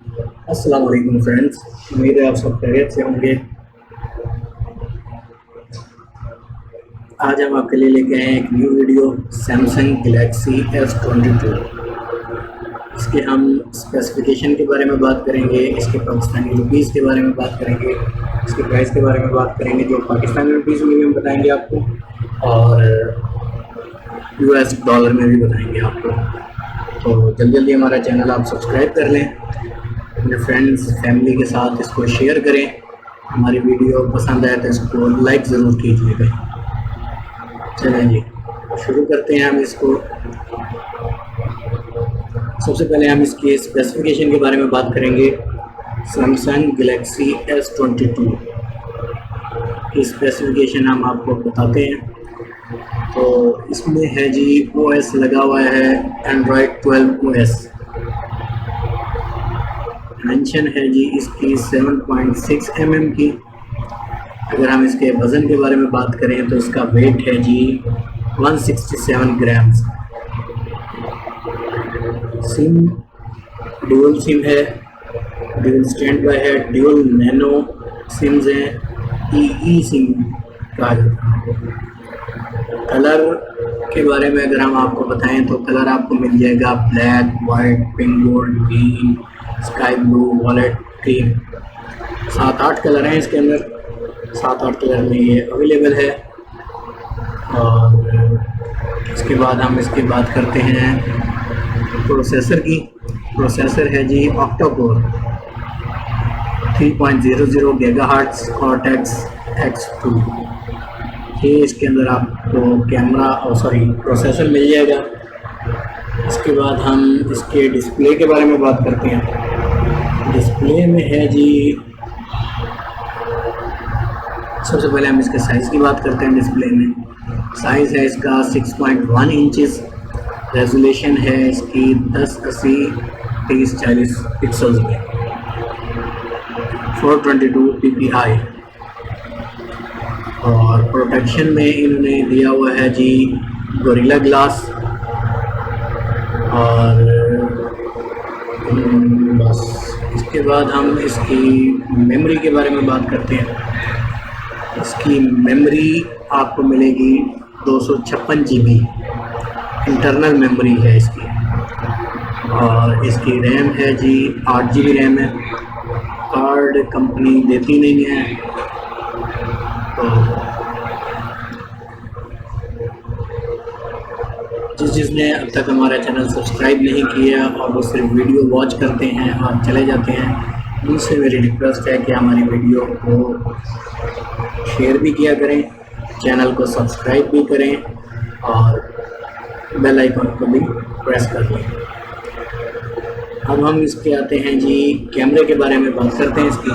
अस्सलाम वालेकुम फ्रेंड्स, उम्मीद है आप सब खैरियत से होंगे। आज हम आपके लिए लेके आए हैं एक new video Samsung Galaxy S22। इसके हम स्पेसिफिकेशन के बारे में बात करेंगे, इसके पाकिस्तानी रुपीज़ के बारे में बात करेंगे, इसके प्राइस के बारे में बात करेंगे जो पाकिस्तानी रुपीज़ में भी हम बताएंगे आपको और US डॉलर में भी बताएंगे आपको। तो जल्दी जल्दी हमारा चैनल आप सब्सक्राइब कर लें, अपने फ्रेंड्स फैमिली के साथ इसको शेयर करें। हमारी वीडियो पसंद आए तो इसको लाइक ज़रूर कीजिएगा। चलें जी, शुरू करते हैं हम इसको। सबसे पहले हम इसके स्पेसिफिकेशन के बारे में बात करेंगे। सैमसंग गैलेक्सी S22 की स्पेसिफिकेशन हम आपको बताते हैं। तो इसमें है जी OS लगा हुआ है Android 12 OS। डायमेंशन है जी इसकी 7.6 mm की। अगर हम इसके वज़न के बारे में बात करें तो इसका वेट है जी 167 ग्राम। सिम ड्यूल सिम है, ड्यूल स्टैंड बाय है, ड्यूल नैनो सिम्स हैं, ई सिम कहा जाता है। कलर के बारे में अगर हम आपको बताएं तो कलर आपको मिल जाएगा black, white, pink, gold, green, sky blue, wallet, cream. 7-8 colour हैं इसके अंदर, 7-8 कलर में ये अवेलेबल है। और इसके बाद हम इसकी बात करते हैं प्रोसेसर की। प्रोसेसर है जी ऑक्टा-कोर 3.00 गीगाहर्ट्ज़ कॉर्टेक्स X2। ये इसके अंदर आपको प्रोसेसर मिल जाएगा। इसके बाद हम इसके डिस्प्ले के बारे में बात करते हैं। डिस्प्ले में है जी, सबसे पहले हम इसके साइज़ की बात करते हैं। डिस्प्ले में साइज़ है इसका 6.1 इंचेस। रेजोल्यूशन है इसकी 1080x3040 पिक्सल्स में, 422 ppi। और प्रोटेक्शन में इन्होंने दिया हुआ है जी गोरिल्ला ग्लास। और बस इसके बाद हम इसकी मेमोरी के बारे में बात करते हैं। इसकी मेमोरी आपको मिलेगी 256 GB इंटरनल मेमोरी है इसकी। और इसकी रैम है जी 8 GB रैम है। कार्ड कंपनी देती नहीं है। तो जिसने अब तक हमारा चैनल सब्सक्राइब नहीं किया और वो सिर्फ वीडियो वॉच करते हैं और चले जाते हैं, उनसे मेरी रिक्वेस्ट है कि हमारी वीडियो को शेयर भी किया करें, चैनल को सब्सक्राइब भी करें और बेल आइकन को भी प्रेस कर लें। अब हम इसके आते हैं जी कैमरे के बारे में बात करते हैं। इसकी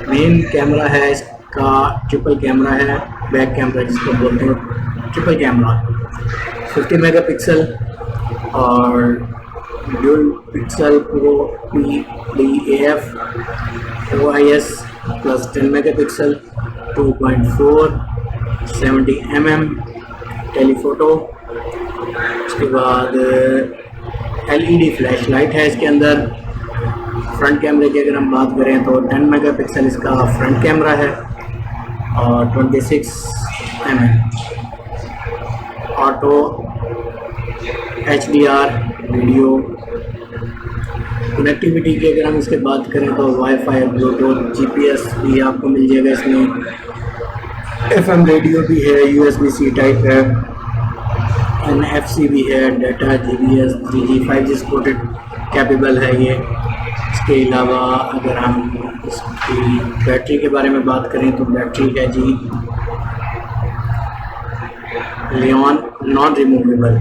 मेन कैमरा है इसका ट्रिपल कैमरा है, बैक कैमरा जिसको बोलते हैं ट्रिपल कैमरा, 50 मेगापिक्सल और dual pixel pro PDAF OIS plus 10 megapixel 2.4 70 mm telephoto. उसके बाद LED फ्लैश लाइट है इसके अंदर। फ्रंट कैमरे की अगर हम बात करें तो 10 मेगापिक्सल इसका फ्रंट कैमरा है और 26 mm auto HDR video. Connectivity की अगर हम इसके बात करें तो वाईफाई, ब्लूटूथ, GPS भी आपको मिल जाएगा इसमें। FM रेडियो भी है, USB-C टाइप है, NFC भी है, data GPS 3G 5G supported capable है ये। इसके अलावा अगर हम इसकी बैटरी के बारे में बात करें तो बैटरी है जी लियोन नॉन रिमूवेबल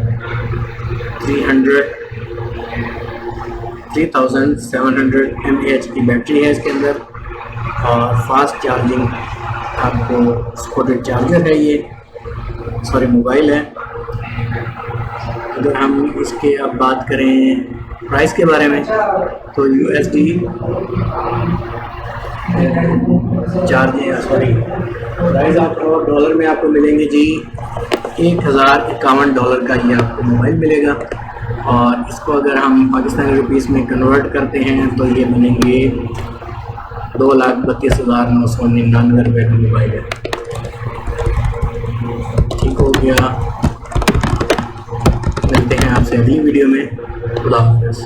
3700 mAh की बैटरी है इसके अंदर। और फास्ट चार्जिंग आपको सपोर्टेड चार्जर है ये, मोबाइल है। अगर हम इसके अब बात करें प्राइस के बारे में तो USD प्राइस आपको डॉलर में आपको मिलेंगे जी $1051 का ये आपको मोबाइल मिलेगा। और इसको अगर हम पाकिस्तानी रुपीस में कन्वर्ट करते हैं तो ये बनेंगे 2,32,999 का मोबाइल है। ठीक हो गया, मिलते हैं आपसे अगली वीडियो में। खुदा हाफिज़।